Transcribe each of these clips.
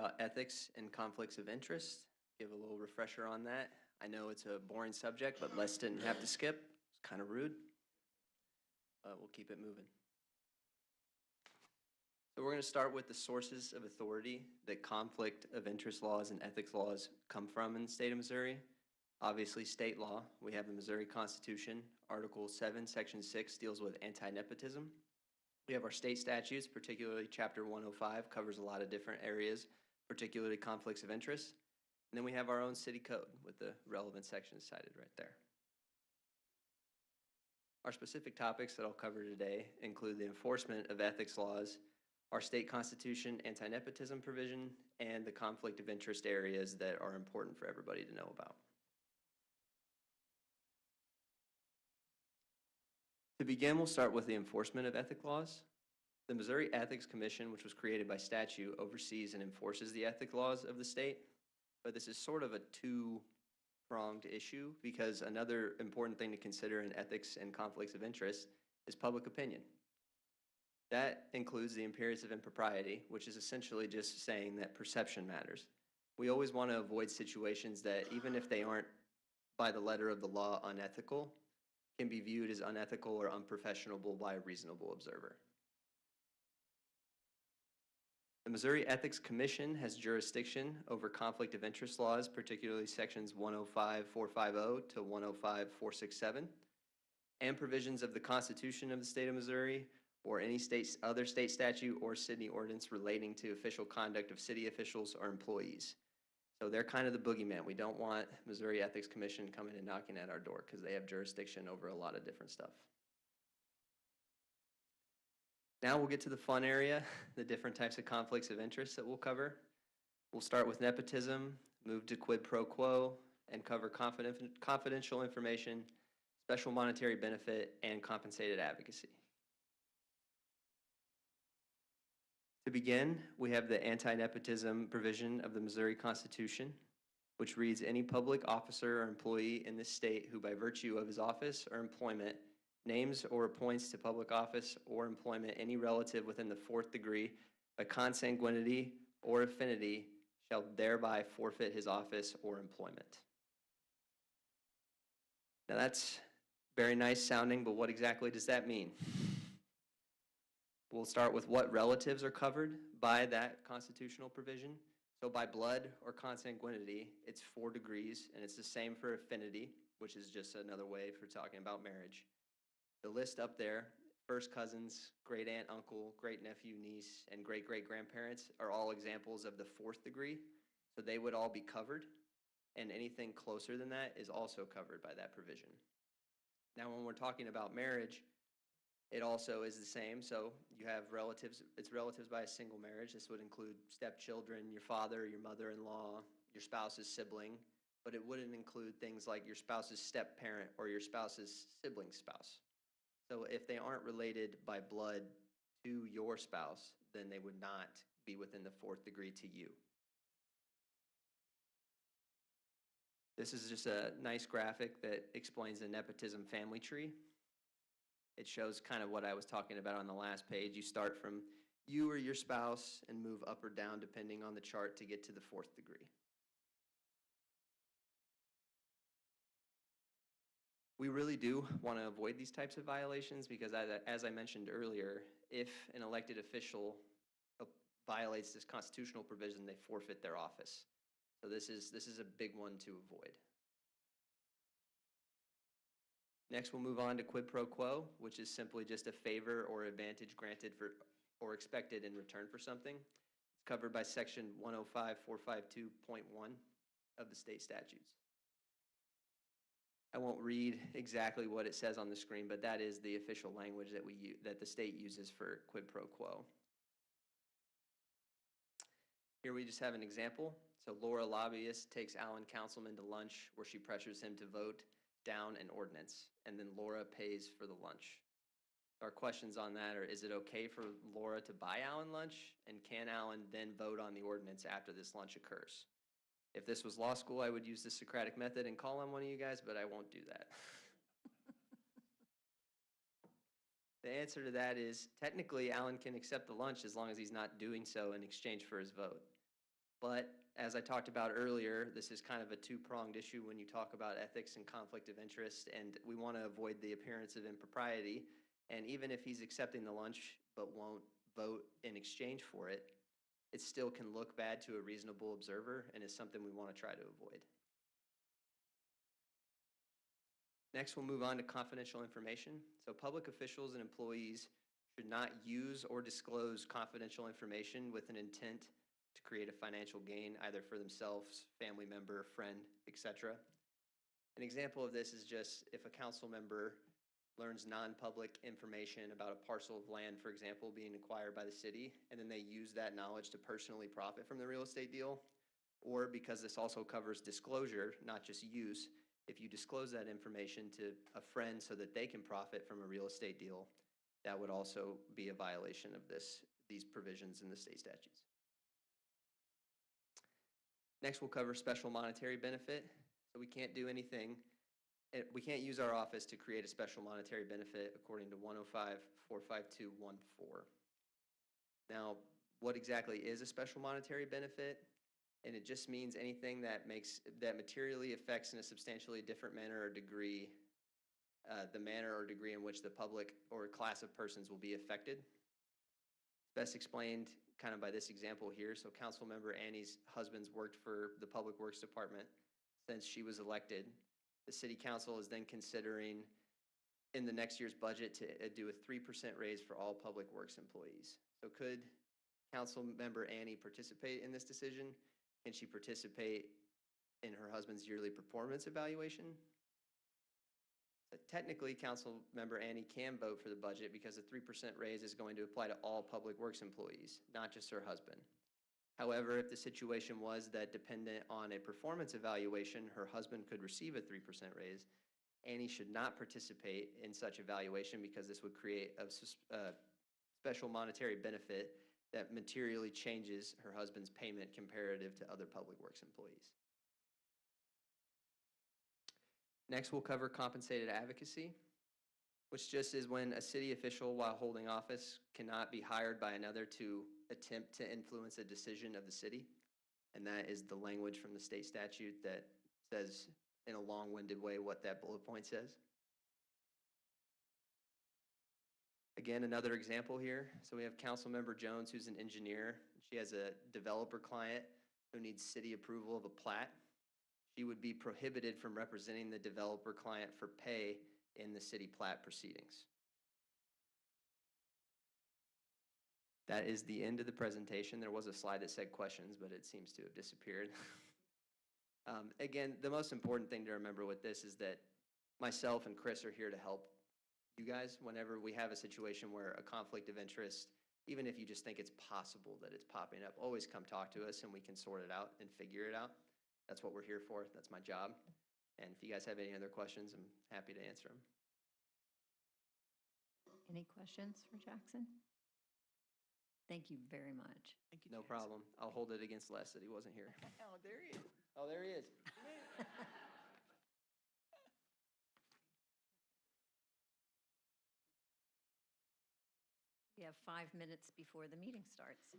about ethics and conflicts of interest. Give a little refresher on that. I know it's a boring subject, but Les didn't have to skip. It's kind of rude, but we'll keep it moving. So we're going to start with the sources of authority that conflict of interest laws and ethics laws come from in the state of Missouri. Obviously, state law. We have the Missouri Constitution. Article 7, Section 6 deals with anti-nepotism. We have our state statutes, particularly Chapter 105, covers a lot of different areas, particularly conflicts of interest. And then we have our own city code with the relevant sections cited right there. Our specific topics that I'll cover today include the enforcement of ethics laws, our state constitution anti-nepotism provision, and the conflict of interest areas that are important for everybody to know about. To begin, we'll start with the enforcement of ethics laws. The Missouri Ethics Commission, which was created by statute, oversees and enforces the ethics laws of the state, but this is sort of a two-pronged issue because another important thing to consider in ethics and conflicts of interest is public opinion. That includes the appearance of impropriety, which is essentially just saying that perception matters. We always want to avoid situations that, even if they aren't by the letter of the law unethical, can be viewed as unethical or unprofessional by a reasonable observer. The Missouri Ethics Commission has jurisdiction over conflict of interest laws, particularly sections 105.450 to 105.467, and provisions of the Constitution of the state of Missouri or any other state statute or city ordinance relating to official conduct of city officials or employees. So they're kind of the boogeyman. We don't want Missouri Ethics Commission coming and knocking at our door because they have jurisdiction over a lot of different stuff. Now we'll get to the fun area, the different types of conflicts of interest that we'll cover. We'll start with nepotism, move to quid pro quo, and cover confidential information, special monetary benefit, and compensated advocacy. To begin, we have the anti-nepotism provision of the Missouri Constitution, which reads, any public officer or employee in this state who by virtue of his office or employment names or appoints to public office or employment any relative within the fourth degree by consanguinity or affinity shall thereby forfeit his office or employment. Now that's very nice sounding, but what exactly does that mean? We'll start with what relatives are covered by that constitutional provision. So by blood or consanguinity, it's 4 degrees, and it's the same for affinity, which is just another way for talking about marriage. The list up there, first cousins, great aunt, uncle, great nephew, niece, and great great grandparents are all examples of the 4th degree. So they would all be covered, and anything closer than that is also covered by that provision. Now, when we're talking about marriage, it also is the same. So you have relatives, it's relatives by a single marriage. This would include stepchildren, your father, your mother-in-law, your spouse's sibling, but it wouldn't include things like your spouse's step-parent or your spouse's sibling spouse. So if they aren't related by blood to your spouse, then they would not be within the 4th degree to you. This is just a nice graphic that explains the nepotism family tree. It shows kind of what I was talking about on the last page. You start from you or your spouse and move up or down depending on the chart to get to the 4th degree. We really do want to avoid these types of violations because, as I mentioned earlier, if an elected official violates this constitutional provision, they forfeit their office. So this is a big one to avoid. Next, we'll move on to quid pro quo, which is simply just a favor or advantage granted for or expected in return for something. It's covered by section 105.452.1 of the state statutes. I won't read exactly what it says on the screen, but that is the official language that the state uses for quid pro quo. Here we just have an example. So Laura lobbyist takes Alan councilman to lunch where she pressures him to vote down an ordinance, and then Laura pays for the lunch. Our questions on that are, is it okay for Laura to buy Alan lunch, and can Alan then vote on the ordinance after this lunch occurs? If this was law school, I would use the Socratic method and call on one of you guys, but I won't do that. The answer to that is, technically, Alan can accept the lunch as long as he's not doing so in exchange for his vote. But as I talked about earlier, this is kind of a two-pronged issue when you talk about ethics and conflict of interest, and we want to avoid the appearance of impropriety. And even if he's accepting the lunch but won't vote in exchange for it, it still can look bad to a reasonable observer and is something we want to try to avoid. Next, we'll move on to confidential information. So public officials and employees should not use or disclose confidential information with an intent to create a financial gain, either for themselves, family member, friend, etc. An example of this is just if a council member learns non-public information about a parcel of land, for example, being acquired by the city, and then they use that knowledge to personally profit from the real estate deal, or because this also covers disclosure, not just use, if you disclose that information to a friend so that they can profit from a real estate deal, that would also be a violation of these provisions in the state statutes. Next, we'll cover special monetary benefit. So we can't do anything. We can't use our office to create a special monetary benefit according to 105-45214. Now, what exactly is a special monetary benefit? And it just means anything that materially affects in a substantially different manner or degree the manner or degree in which the public or class of persons will be affected. Best explained kind of by this example here. So Councilmember Annie's husband's worked for the Public Works Department since she was elected. The City Council is then considering in the next year's budget to do a 3% raise for all Public Works employees. So could Councilmember Annie participate in this decision? Can she participate in her husband's yearly performance evaluation? So technically, Councilmember Annie can vote for the budget because the 3% raise is going to apply to all Public Works employees, not just her husband. However, if the situation was that dependent on a performance evaluation, her husband could receive a 3% raise, Annie should not participate in such evaluation because this would create a special monetary benefit that materially changes her husband's payment comparative to other Public Works employees. Next, we'll cover compensated advocacy, which just is when a city official, while holding office, cannot be hired by another to attempt to influence a decision of the city. And that is the language from the state statute that says in a long-winded way what that bullet point says. Again, another example here. So we have Councilmember Jones, who's an engineer. She has a developer client who needs city approval of a plat. She would be prohibited from representing the developer client for pay in the city plat proceedings. That is the end of the presentation. There was a slide that said questions, but it seems to have disappeared. Again, the most important thing to remember with this is that myself and Chris are here to help you guys whenever we have a situation where a conflict of interest, even if you just think it's possible that it's popping up, always come talk to us and we can sort it out and figure it out. That's what we're here for. That's my job. And if you guys have any other questions, I'm happy to answer them. Any questions for Jackson? Thank you very much. Thank you, No Jackson. problem. I'll hold it against Les that he wasn't here. Oh, there he is. Oh, there he is. We have 5 minutes before the meeting starts.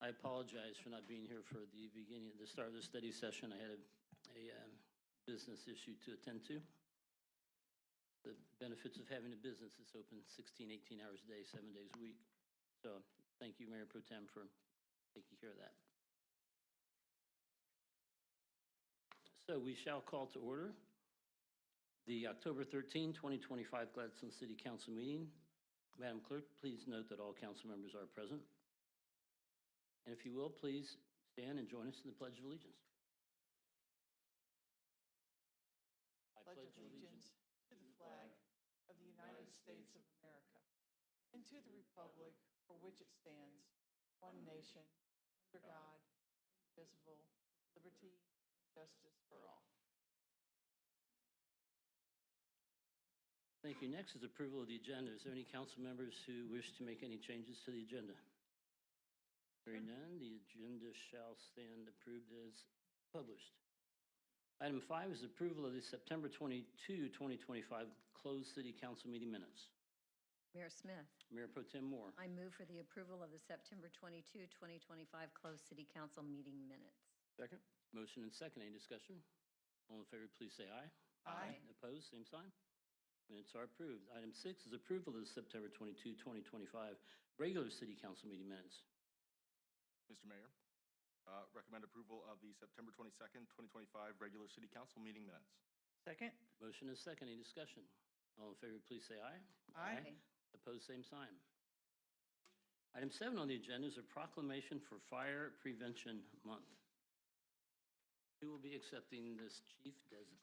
I apologize for not being here for the start of the study session. I had a business issue to attend to. The benefits of having a business is open 16, 18 hours a day, 7 days a week. So thank you, Mayor Pro Tem, for taking care of that. So we shall call to order the October 13, 2025 Gladstone City Council meeting. Madam Clerk, please note that all council members are present. And if you will, please stand and join us in the Pledge of Allegiance. I pledge allegiance to the flag of the United States of America and to the republic for which it stands, one nation, under God, indivisible, with liberty and justice for all. Thank you. Next is approval of the agenda. Is there any council members who wish to make any changes to the agenda? Hearing none, the agenda shall stand approved as published. Item 5 is approval of the September 22, 2025 closed city council meeting minutes. Mayor Smith, Mayor Pro Tem Moore. I move for the approval of the September 22, 2025 closed city council meeting minutes. Second. Motion and second. Any discussion? All in favor, please say aye. Aye. Opposed, same sign. Minutes are approved. Item 6 is approval of the September 22, 2025 regular city council meeting minutes. Mr. Mayor, recommend approval of the September 22nd, 2025 regular city council meeting minutes. Second. Motion is second. Any discussion? All in favor, please say aye. Aye. Opposed, same sign. Item 7 on the agenda is a proclamation for Fire Prevention Month. Who will be accepting this, Chief Desita?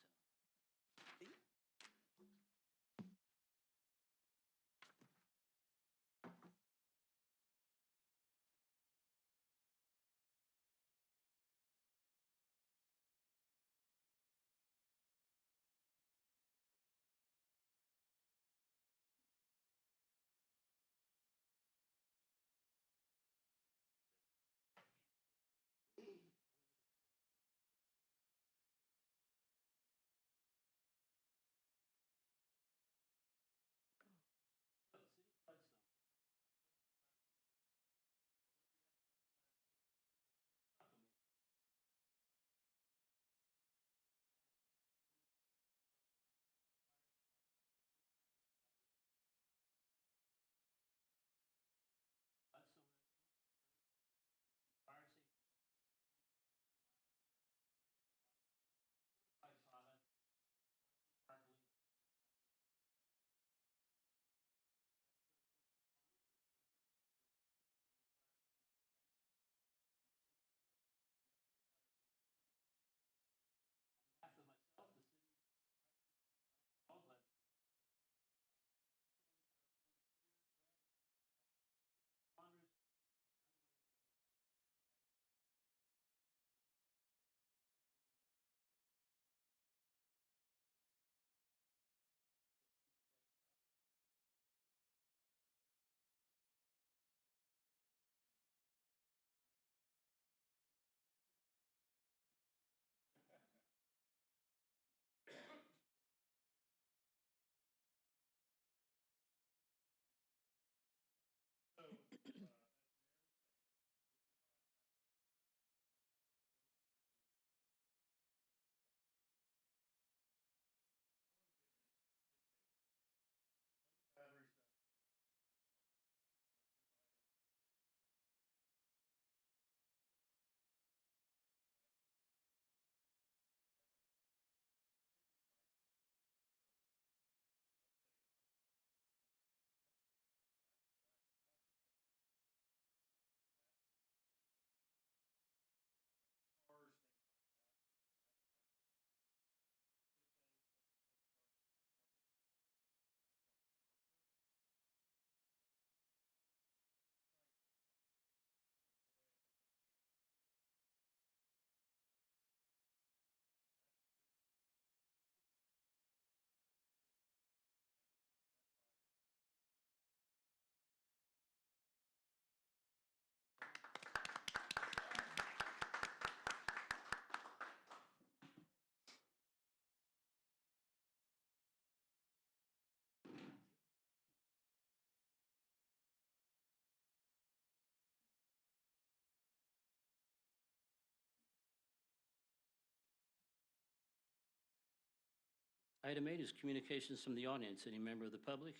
Item 8 is communications from the audience. Any member of the public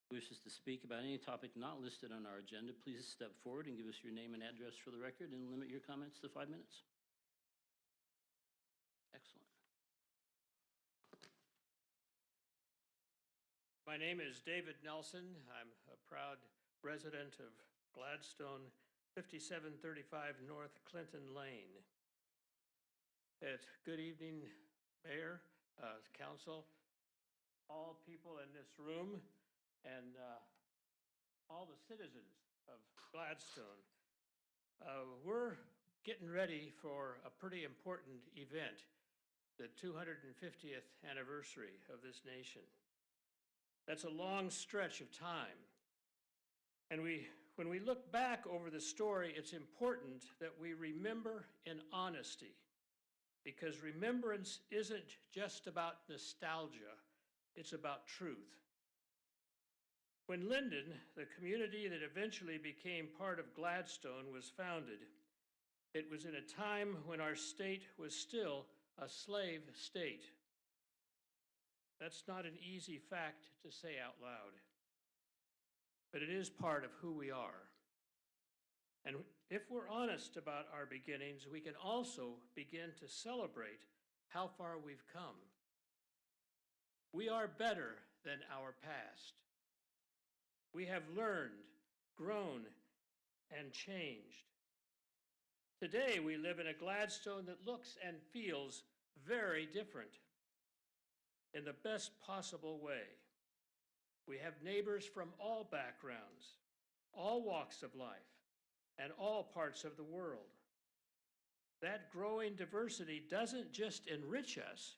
who wishes to speak about any topic not listed on our agenda, please step forward and give us your name and address for the record and limit your comments to 5 minutes. Excellent. My name is David Nelson. I'm a proud resident of Gladstone, 5735 North Clinton Lane. Good evening, Mayor, Council, all people in this room, and all the citizens of Gladstone. We're getting ready for a pretty important event, the 250th anniversary of this nation. That's a long stretch of time. And when we look back over the story, it's important that we remember in honesty, because remembrance isn't just about nostalgia, it's about truth. When Linden, the community that eventually became part of Gladstone, was founded, it was in a time when our state was still a slave state. That's not an easy fact to say out loud, but it is part of who we are. And if we're honest about our beginnings, we can also begin to celebrate how far we've come. We are better than our past. We have learned, grown, and changed. Today, we live in a Gladstone that looks and feels very different in the best possible way. We have neighbors from all backgrounds, all walks of life, and all parts of the world. That growing diversity doesn't just enrich us,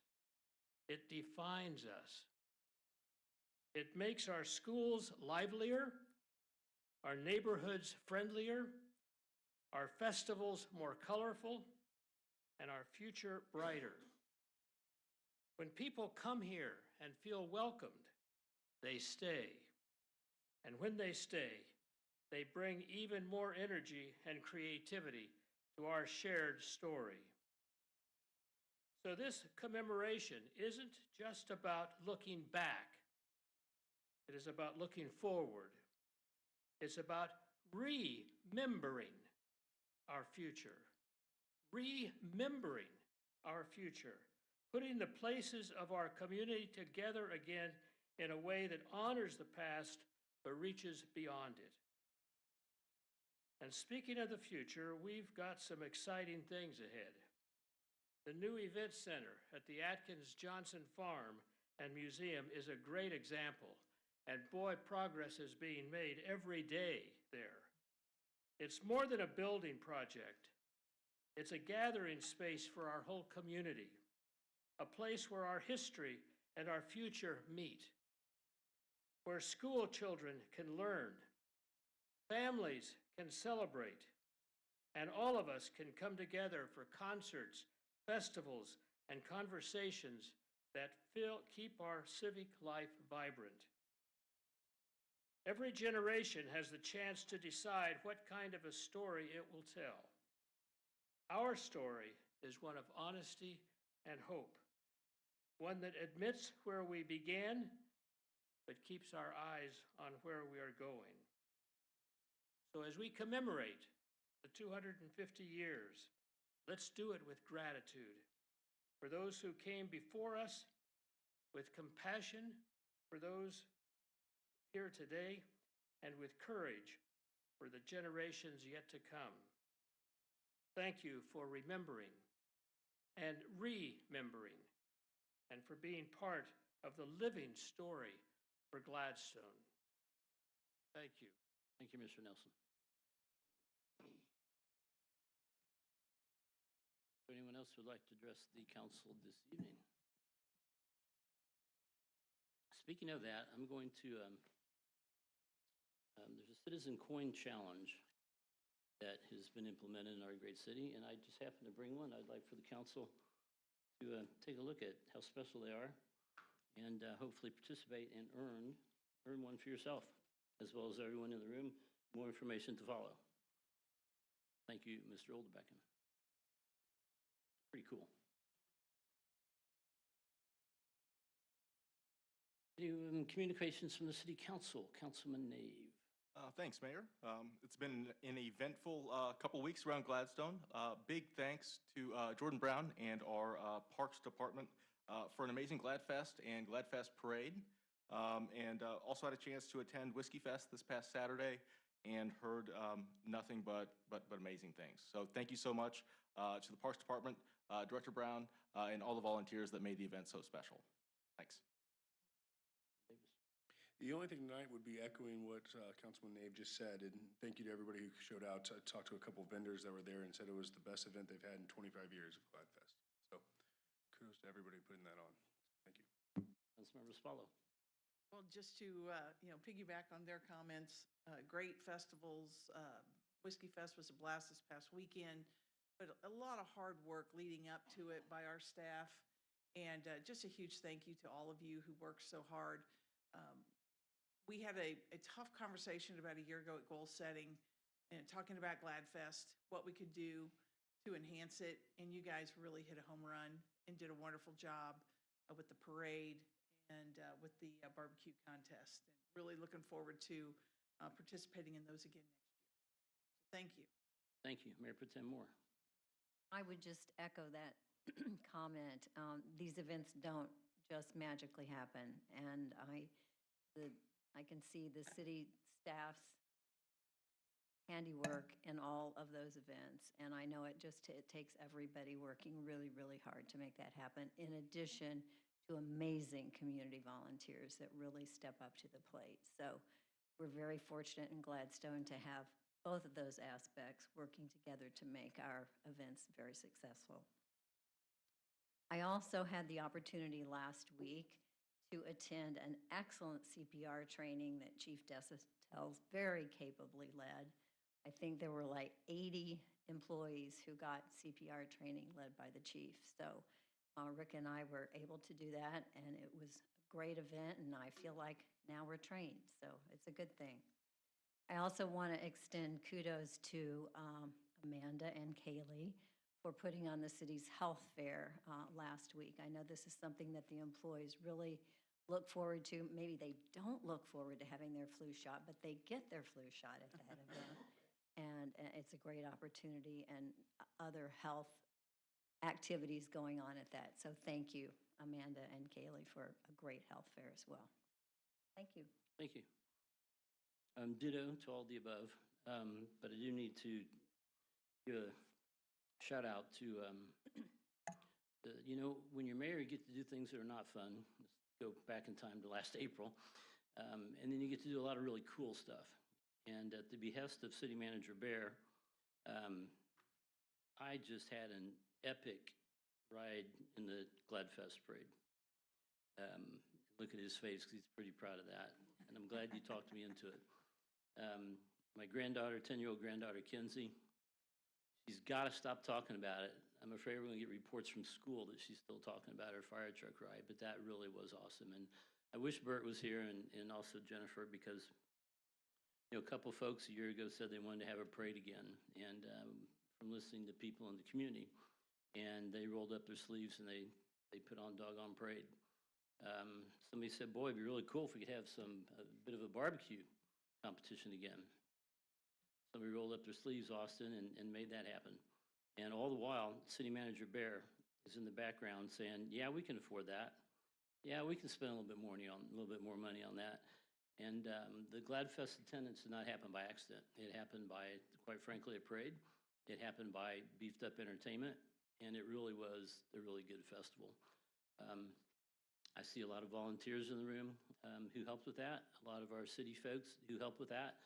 it defines us. It makes our schools livelier, our neighborhoods friendlier, our festivals more colorful, and our future brighter. When people come here and feel welcomed, they stay. And when they stay, they bring even more energy and creativity to our shared story. So this commemoration isn't just about looking back. It is about looking forward. It's about remembering our future. Remembering our future. Putting the places of our community together again in a way that honors the past but reaches beyond it. And speaking of the future, we've got some exciting things ahead. The new event center at the Atkins Johnson Farm and Museum is a great example, and boy, progress is being made every day there. It's more than a building project. It's a gathering space for our whole community, a place where our history and our future meet, where school children can learn, families can celebrate, and all of us can come together for concerts, festivals, and conversations that keep our civic life vibrant. Every generation has the chance to decide what kind of a story it will tell. Our story is one of honesty and hope, one that admits where we began, but keeps our eyes on where we are going. So as we commemorate the 250 years, let's do it with gratitude for those who came before us, with compassion for those here today, and with courage for the generations yet to come. Thank you for remembering and remembering, and for being part of the living story for Gladstone. Thank you. Thank you, Mr. Nelson. Is there anyone else who would like to address the council this evening? Speaking of that, I'm going to, there's a citizen coin challenge that has been implemented in our great city, and I just happened to bring one. I'd like for the council to take a look at how special they are and hopefully participate and earn one for yourself, as well as everyone in the room. More information to follow. Thank you, Mr. Oldebecken. Pretty cool. Any communications from the city council? Councilman Nave. Thanks, Mayor. It's been an eventful couple weeks around Gladstone. Big thanks to Jordan Brown and our Parks Department for an amazing Gladfest and Gladfest parade. And also had a chance to attend Whiskey Fest this past Saturday and heard nothing but amazing things. So thank you so much to the Parks Department, Director Brown, and all the volunteers that made the event so special. Thanks. The only thing tonight would be echoing what Councilman Nave just said, and thank you to everybody who showed out. I talked to a couple of vendors that were there and said it was the best event they've had in 25 years of Gladfest. So kudos to everybody putting that on. Thank you. Councilmember Spallo. Well, just to, piggyback on their comments, great festivals. Whiskey Fest was a blast this past weekend, but a lot of hard work leading up to it by our staff. And just a huge thank you to all of you who worked so hard. We had a tough conversation about a year ago at goal setting and talking about Gladfest, what we could do to enhance it. And you guys really hit a home run and did a wonderful job with the parade and with the barbecue contest. And really looking forward to participating in those again next year. So thank you. Thank you. Mayor Pro Tem Moore. I would just echo that comment. These events don't just magically happen, and I can see the city staff's handiwork in all of those events, and I know it takes everybody working really, really hard to make that happen, in addition to amazing community volunteers that really step up to the plate. So we're very fortunate in Gladstone to have both of those aspects working together to make our events very successful. I also had the opportunity last week to attend an excellent CPR training that Chief Desautel very capably led. I think there were like 80 employees who got CPR training led by the chief. So Rick and I were able to do that, and it was a great event, and I feel like now we're trained, so it's a good thing. I also want to extend kudos to Amanda and Kaylee for putting on the city's health fair last week. I know this is something that the employees really look forward to. Maybe they don't look forward to having their flu shot, but they get their flu shot at that event. And it's a great opportunity and other health activities going on at that. So thank you, Amanda and Kaylee, for a great health fair as well. Thank you. Thank you. Ditto to all the above, but I do need to give a shout out to, when you're mayor, you get to do things that are not fun. Let's go back in time to last April. And then you get to do a lot of really cool stuff. And at the behest of City Manager Bear, I just had an epic ride in the Gladfest parade. Look at his face, because he's pretty proud of that. And I'm glad you talked me into it. My granddaughter, 10-year-old granddaughter, Kinsey, she's got to stop talking about it. I'm afraid we're going to get reports from school that she's still talking about her fire truck ride, but that really was awesome. And I wish Bert was here and also Jennifer, because a couple folks a year ago said they wanted to have a parade again. And from listening to people in the community, and they rolled up their sleeves and they put on doggone parade. Somebody said, boy, it'd be really cool if we could have a bit of a barbecue competition again. Somebody rolled up their sleeves, Austin, and made that happen. And all the while, City Manager Bear is in the background saying, yeah, we can afford that. Yeah, we can spend a little bit more money on that. And the Gladfest attendance did not happen by accident. It happened by, quite frankly, a parade. It happened by beefed up entertainment, and it really was a really good festival. I see a lot of volunteers in the room who helped with that, a lot of our city folks who helped with that.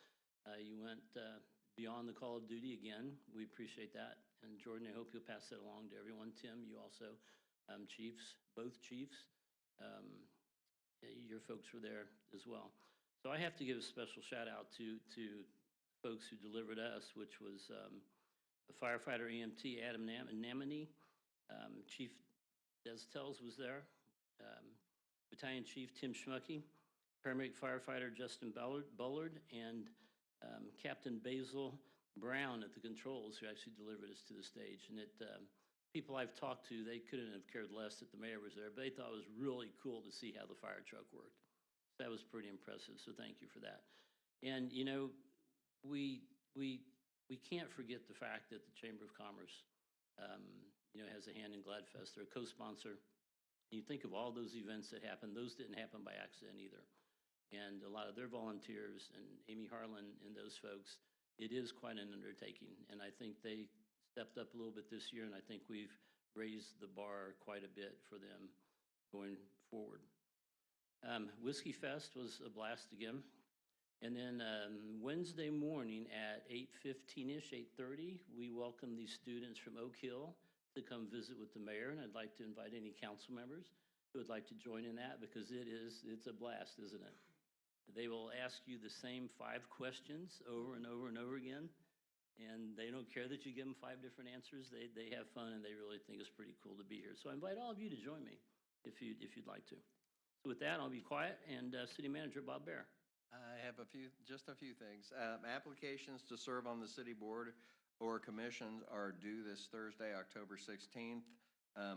You went beyond the call of duty again. We appreciate that. And Jordan, I hope you'll pass that along to everyone. Tim, you also, chiefs, both chiefs, your folks were there as well. So I have to give a special shout out to folks who delivered us, which was the firefighter EMT Adam Namany, Chief Desautel was there, Battalion Chief Tim Schmucky, paramedic firefighter Justin Bullard, and Captain Basil Brown at the controls, who actually delivered us to the stage. And people I've talked to, they couldn't have cared less that the mayor was there, but they thought it was really cool to see how the fire truck worked. That was pretty impressive, so thank you for that. And, you know, we, we, we can't forget the fact that the Chamber of Commerce, you know, has a hand in Gladfest. They're a co-sponsor. You think of all those events that happened, those didn't happen by accident either. And a lot of their volunteers and Amy Harlan and those folks, it is quite an undertaking. And I think they stepped up a little bit this year, and I think we've raised the bar quite a bit for them going forward. Whiskey Fest was a blast again. And then Wednesday morning at 8:15-ish, 8:30, we welcome these students from Oak Hill to come visit with the mayor. And I'd like to invite any council members who would like to join in that, because it's a blast, isn't it? They will ask you the same 5 questions over and over and over again. And they don't care that you give them 5 different answers. They have fun, and they really think it's pretty cool to be here. So I invite all of you to join me if you'd like to. So with that, I'll be quiet, and City Manager Bob Bear. I have just a few things. Applications to serve on the city board or commissions are due this Thursday, October 16th.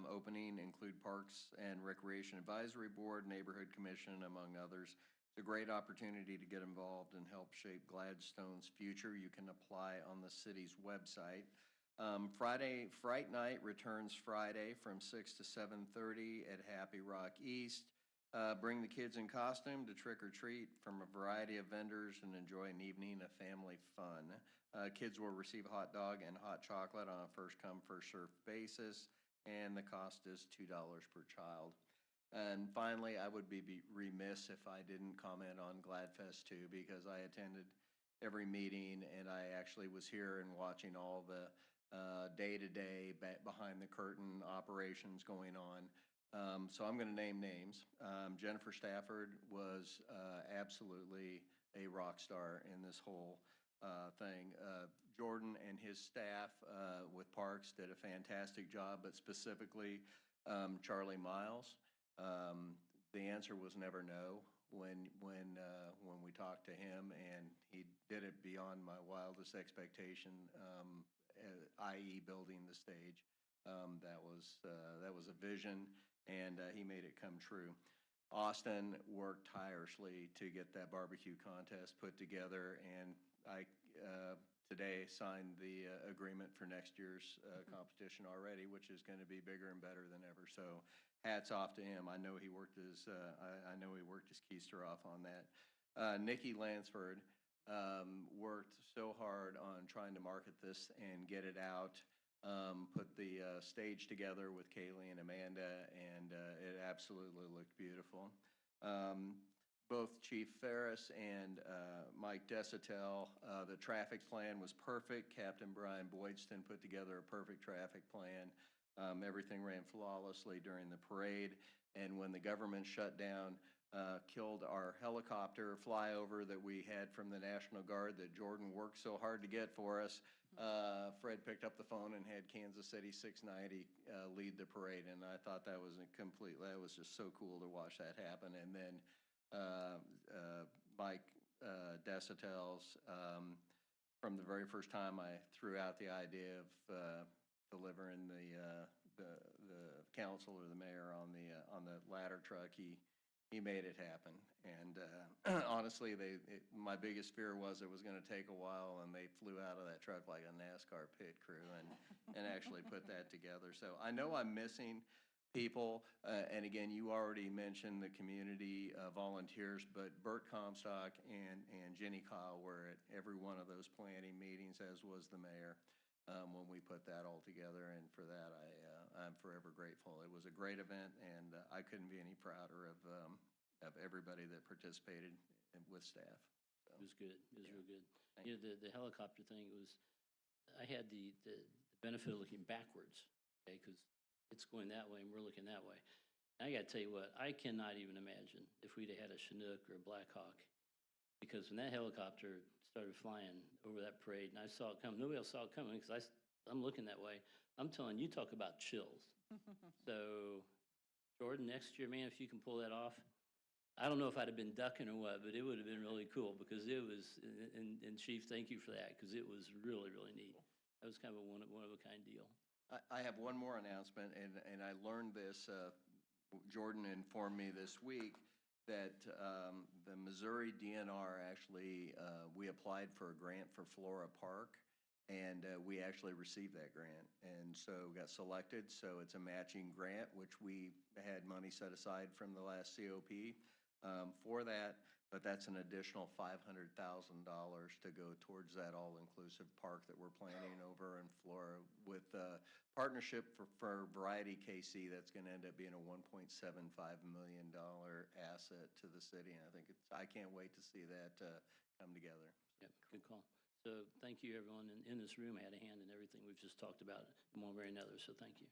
Opening include Parks and Recreation Advisory Board, Neighborhood Commission, among others. It's a great opportunity to get involved and help shape Gladstone's future. You can apply on the city's website. Fright Night returns Friday from 6 to 7:30 at Happy Rock East. Bring the kids in costume to trick or treat from a variety of vendors and enjoy an evening of family fun. Kids will receive a hot dog and hot chocolate on a first come, first served basis, and the cost is $2 per child. And finally, I would be remiss if I didn't comment on Gladfest too, because I attended every meeting, and I actually was here and watching all the day-to-day behind the curtain operations going on. So I'm going to name names. Jennifer Stafford was absolutely a rock star in this whole thing. Jordan and his staff with Parks did a fantastic job, but specifically Charlie Miles. The answer was never no when we talked to him, and he did it beyond my wildest expectation, i.e. building the stage. That was a vision, and he made it come true. Austin worked tirelessly to get that barbecue contest put together, and I today signed the agreement for next year's competition already, which is going to be bigger and better than ever. So hats off to him. I know he worked his keister off on that. Nikki Lansford worked so hard on trying to market this and get it out. Put the stage together with Kaylee and Amanda, and it absolutely looked beautiful. Both Chief Ferris and Mike Desitel, the traffic plan was perfect. Captain Brian Boydston put together a perfect traffic plan. Everything ran flawlessly during the parade, and when the government shut down, killed our helicopter flyover that we had from the National Guard that Jordan worked so hard to get for us. Fred picked up the phone and had Kansas City 690 lead the parade, and I thought that was that was just so cool to watch that happen. And then Mike Desitel's, from the very first time I threw out the idea of delivering the council or the mayor on the ladder truck, he made it happen. And honestly, my biggest fear was it was going to take a while, and they flew out of that truck like a NASCAR pit crew and actually put that together. So I know I'm missing people, and again, you already mentioned the community volunteers, but Bert Comstock and Jenny Kyle were at every one of those planning meetings, as was the mayor, when we put that all together, and for that I'm forever grateful. It was a great event, and I couldn't be any prouder of everybody that participated with staff. So, it was good. It was real good. You know, the helicopter thing I had the benefit of looking backwards, okay, because it's going that way and we're looking that way. I got to tell you what, I cannot even imagine if we'd have had a Chinook or a Black Hawk, because when that helicopter started flying over that parade and I saw it come, nobody else saw it coming because I'm looking that way. I'm telling you, talk about chills. So, Jordan, next year, man, if you can pull that off, I don't know if I'd have been ducking or what, but it would have been really cool, because it was, and Chief, thank you for that, because it was really, really neat. That was kind of a one-of-a-kind deal. I have one more announcement, and I learned this, Jordan informed me this week, that the Missouri DNR actually, we applied for a grant for Flora Park, and we actually received that grant, and so got selected. So it's a matching grant, which we had money set aside from the last COP for that, but that's an additional $500,000 to go towards that all-inclusive park that we're planning over in Flora with partnership for Variety KC. That's going to end up being a $1.75 million asset to the city, and I can't wait to see that come together. Yep, good call. So thank you, everyone in this room had a hand in everything we've just talked about in one way or another, so thank you.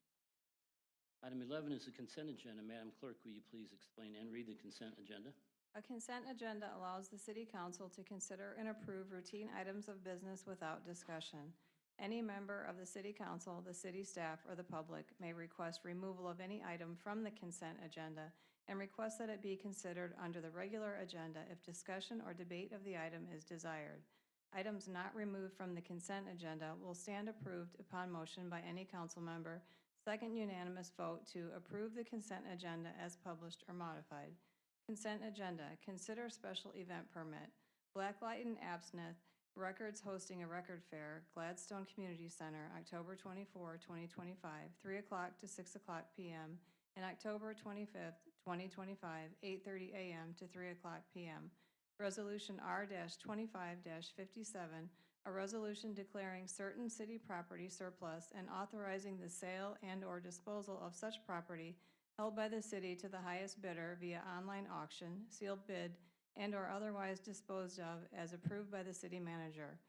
Item 11 is the consent agenda. Madam Clerk, will you please explain and read the consent agenda? A consent agenda allows the city council to consider and approve routine items of business without discussion. Any member of the city council, the city staff, or the public may request removal of any item from the consent agenda and request that it be considered under the regular agenda if discussion or debate of the item is desired. Items not removed from the consent agenda will stand approved upon motion by any council member, second unanimous vote to approve the consent agenda as published or modified. Consent agenda, consider special event permit, Blacklight and Absinthe Records hosting a record fair, Gladstone Community Center, October 24, 2025, 3 o'clock to 6 o'clock p.m., and October 25th, 2025, 8:30 a.m. to 3 o'clock p.m. Resolution R-25-57, a resolution declaring certain city property surplus and authorizing the sale and/or disposal of such property held by the city to the highest bidder via online auction, sealed bid, and/or otherwise disposed of as approved by the city manager.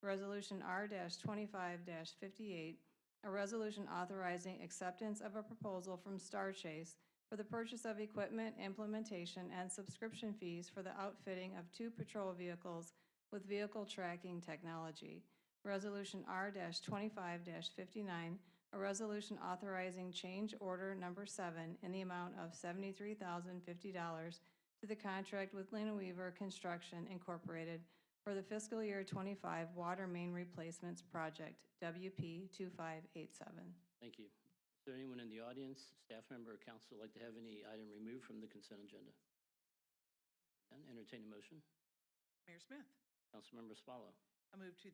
Resolution R-25-58, a resolution authorizing acceptance of a proposal from Star Chase for the purchase of equipment, implementation, and subscription fees for the outfitting of 2 patrol vehicles with vehicle tracking technology. Resolution R-25-59, a resolution authorizing change order number 7 in the amount of $73,050 to the contract with Lena Weaver Construction Incorporated for the fiscal year 25 water main replacements project, WP 2587. Thank you. Is there anyone in the audience, staff member, or council like to have any item removed from the consent agenda? And entertain a motion. Mayor Smith, Councilmember Spallo. I move to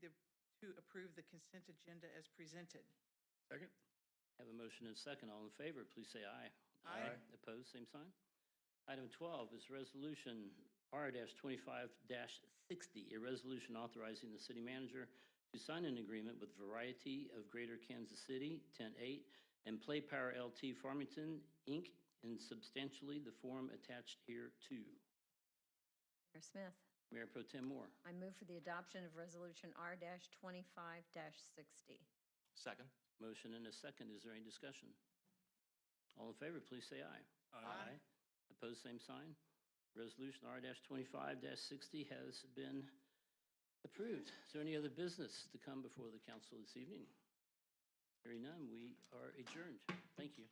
approve the consent agenda as presented. Second? Have a motion and a second. All in favor, please say aye. Aye. Opposed, same sign. Item 12 is Resolution R-25-60, a resolution authorizing the city manager to sign an agreement with Variety of Greater Kansas City, 10-8, and Play Power LT Farmington, Inc., in substantially the form attached here to. Mayor Smith, Mayor Pro Tem Moore. I move for the adoption of Resolution R-25-60. Second. Motion and a second. Is there any discussion? All in favor, please say aye. Aye. Opposed, same sign. Resolution R-25-60 has been approved. Is there any other business to come before the council this evening? Hearing none, we are adjourned. Thank you.